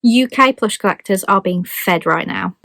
UK plush collectors are being fed right now.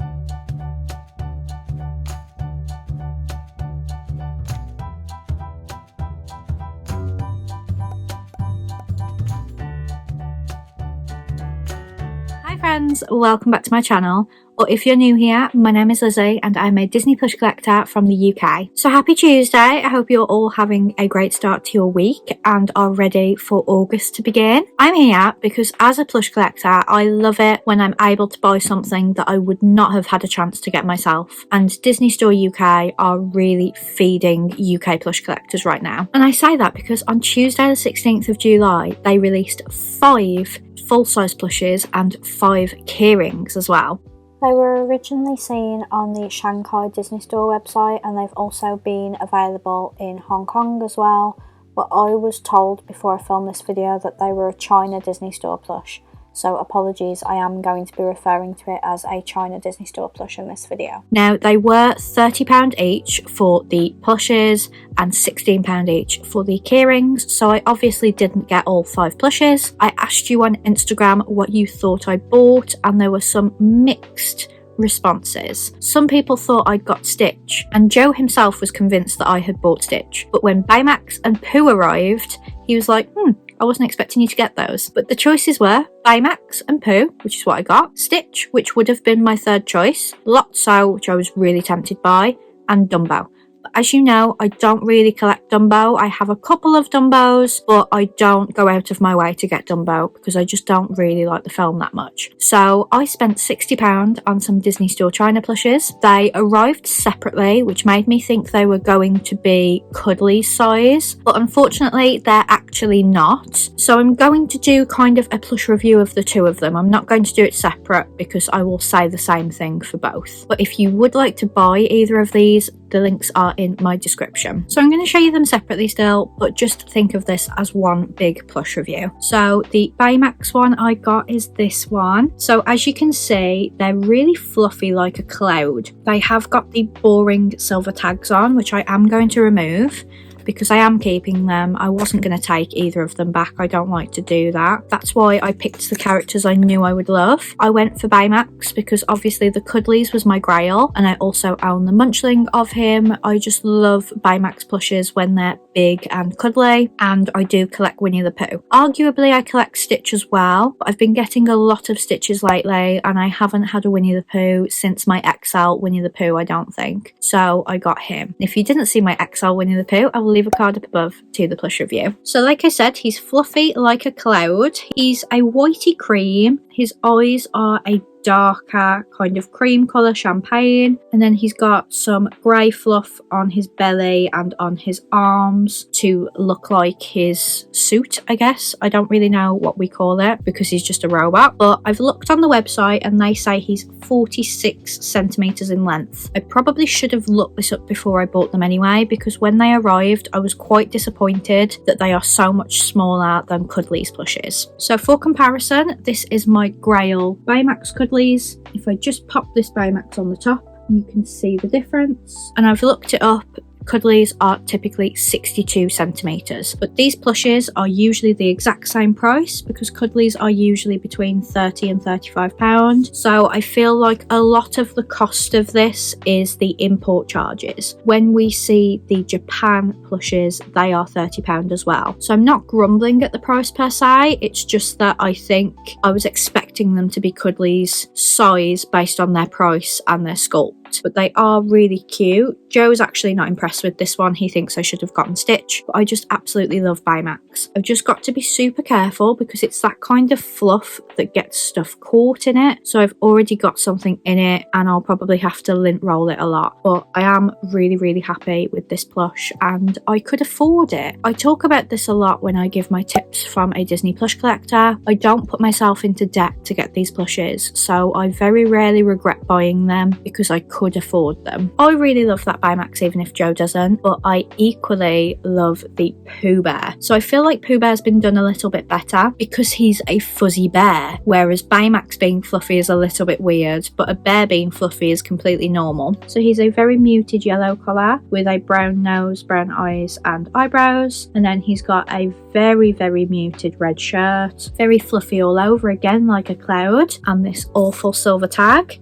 Hi friends, welcome back to my channel. Or if you're new here, my name is Lizzie and I'm a Disney plush collector from the UK. So happy Tuesday, I hope you're all having a great start to your week and are ready for August to begin. I'm here because as a plush collector, I love it when I'm able to buy something that I would not have had a chance to get myself. And Disney Store UK are really feeding UK plush collectors right now. And I say that because on Tuesday the 16th of July, they released 5 full-size plushes and 5 keyrings as well. They were originally seen on the Shanghai Disney Store website and they've also been available in Hong Kong as well, but I was told before I filmed this video that they were a China Disney Store plush. So apologies, I am going to be referring to it as a China Disney Store plush in this video. Now, they were £30 each for the plushes and £16 each for the keyrings, so I obviously didn't get all 5 plushes. I asked you on Instagram what you thought I bought and there were some mixed responses. Some people thought I'd got Stitch, and Joe himself was convinced that I had bought Stitch. But when Baymax and Pooh arrived, he was like, I wasn't expecting you to get those. But the choices were Baymax and Pooh, which is what I got, Stitch, which would have been my third choice, Lotso, which I was really tempted by, and Dumbo. As you know, I don't really collect Dumbo. I have a couple of Dumbos, but I don't go out of my way to get Dumbo because I just don't really like the film that much. So I spent £60 on some Disney Store China plushes. They arrived separately, which made me think they were going to be cuddly size, but unfortunately they're actually not. So I'm going to do kind of a plush review of the two of them. I'm not going to do it separate because I will say the same thing for both. But if you would like to buy either of these, the links are in my description. So I'm going to show you them separately still, but just think of this as one big plush review. So the Baymax one I got is this one. So as you can see, they're really fluffy like a cloud. They have got the boring silver tags on, which I am going to remove because I am keeping them. I wasn't going to take either of them back. I don't like to do that. That's why I picked the characters I knew I would love. I went for Baymax because obviously the Cuddlies was my grail, and I also own the Munchling of him. I just love Baymax plushes when they're big and cuddly, and I do collect Winnie the Pooh. Arguably I collect Stitch as well, but I've been getting a lot of Stitches lately and I haven't had a Winnie the Pooh since my XL Winnie the Pooh, I don't think. So I got him. If you didn't see my XL Winnie the Pooh, I will leave a card up above to the plush review. So like I said, he's fluffy like a cloud. He's a whitey cream. His eyes are a darker kind of cream colour champagne, and then he's got some grey fluff on his belly and on his arms to look like his suit, I guess. I don't really know what we call it because he's just a robot, but I've looked on the website and they say he's 46 centimetres in length. I probably should have looked this up before I bought them anyway, because when they arrived I was quite disappointed that they are so much smaller than Cuddly's plushes. So for comparison, this is my Grail Baymax Cuddly. If I just pop this Baymax on the top, you can see the difference. And I've looked it up. Cuddlies are typically 62 centimetres, but these plushes are usually the exact same price because Cuddlies are usually between £30 and £35. So I feel like a lot of the cost of this is the import charges. When we see the Japan plushes, they are £30 as well. So I'm not grumbling at the price per se, it's just that I think I was expecting them to be Cuddlies size based on their price and their sculpt. But they are really cute. Joe's actually not impressed with this one. He thinks I should have gotten Stitch, but I just absolutely love Baymax. I've just got to be super careful because it's that kind of fluff that gets stuff caught in it. So I've already got something in it and I'll probably have to lint roll it a lot. But I am really happy with this plush and I could afford it. I talk about this a lot when I give my tips from a Disney plush collector. I don't put myself into debt to get these plushes, so I very rarely regret buying them because I could afford them. I really love that Baymax even if Joe doesn't. doesn't, but I equally love the Pooh Bear. So I feel like Pooh Bear's been done a little bit better because he's a fuzzy bear, whereas Baymax being fluffy is a little bit weird, but a bear being fluffy is completely normal. So he's a very muted yellow colour with a brown nose, brown eyes and eyebrows, and then he's got a very, very muted red shirt, very fluffy all over again like a cloud, and this awful silver tag.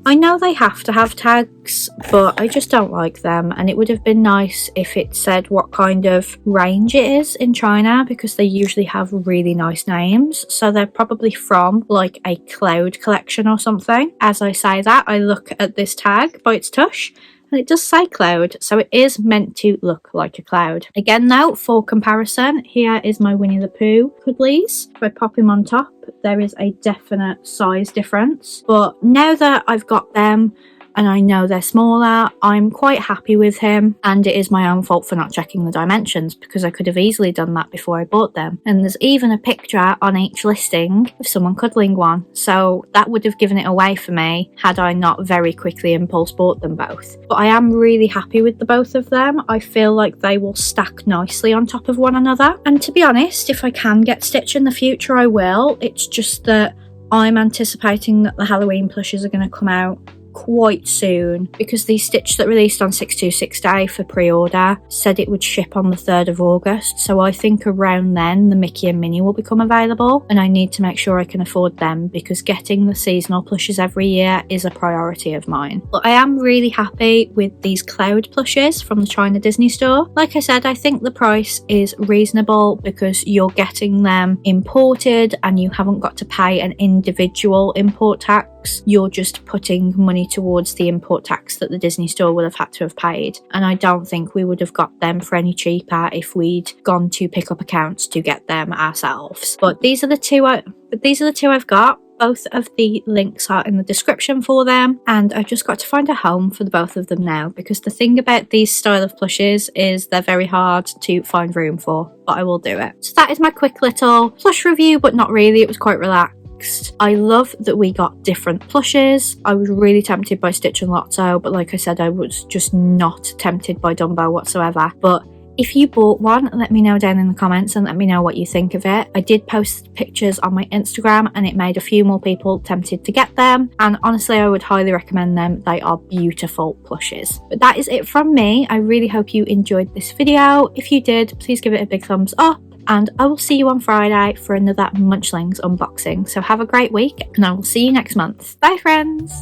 I know they have to have tags, but I just don't like them, and it would have been nice if it said what kind of range it is in China, because they usually have really nice names, so they're probably from like a cloud collection or something. As I say that, I look at this tag by its tush, and it does say cloud, so it is meant to look like a cloud. Again though, for comparison, here is my Winnie the Pooh cuddlies. If I pop him on top, there is a definite size difference, but now that I've got them and I know they're smaller, I'm quite happy with him, and it is my own fault for not checking the dimensions because I could have easily done that before I bought them. And there's even a picture on each listing of someone cuddling one, so that would have given it away for me had I not very quickly impulse bought them both. But I am really happy with the both of them. I feel like they will stack nicely on top of one another, and to be honest, if I can get Stitch in the future I will. It's just that I'm anticipating that the Halloween plushes are going to come out quite soon, because the Stitch that released on 626 Day for pre-order said it would ship on the 3rd of August, so I think around then the Mickey and Minnie will become available, and I need to make sure I can afford them because getting the seasonal plushes every year is a priority of mine. But I am really happy with these Cloud plushes from the China Disney store. Like I said, I think the price is reasonable because you're getting them imported and you haven't got to pay an individual import tax. You're just putting money towards the import tax that the Disney store would have had to have paid, and I don't think we would have got them for any cheaper if we'd gone to pick up accounts to get them ourselves. But these are the two I've got. Both of the links are in the description for them, and I've just got to find a home for the both of them now, because the thing about these style of plushes is they're very hard to find room for, but I will do it. So that is my quick little plush review, but not really, it was quite relaxed. I love that we got different plushes. I was really tempted by Stitch and Lotso, but like I said, I was just not tempted by Dumbo whatsoever. But if you bought one, let me know down in the comments and let me know what you think of it. I did post pictures on my Instagram and it made a few more people tempted to get them, and honestly I would highly recommend them. They are beautiful plushes. But that is it from me. I really hope you enjoyed this video. If you did, please give it a big thumbs up, and I will see you on Friday for another Munchlings unboxing. So have a great week, and I will see you next month. Bye friends!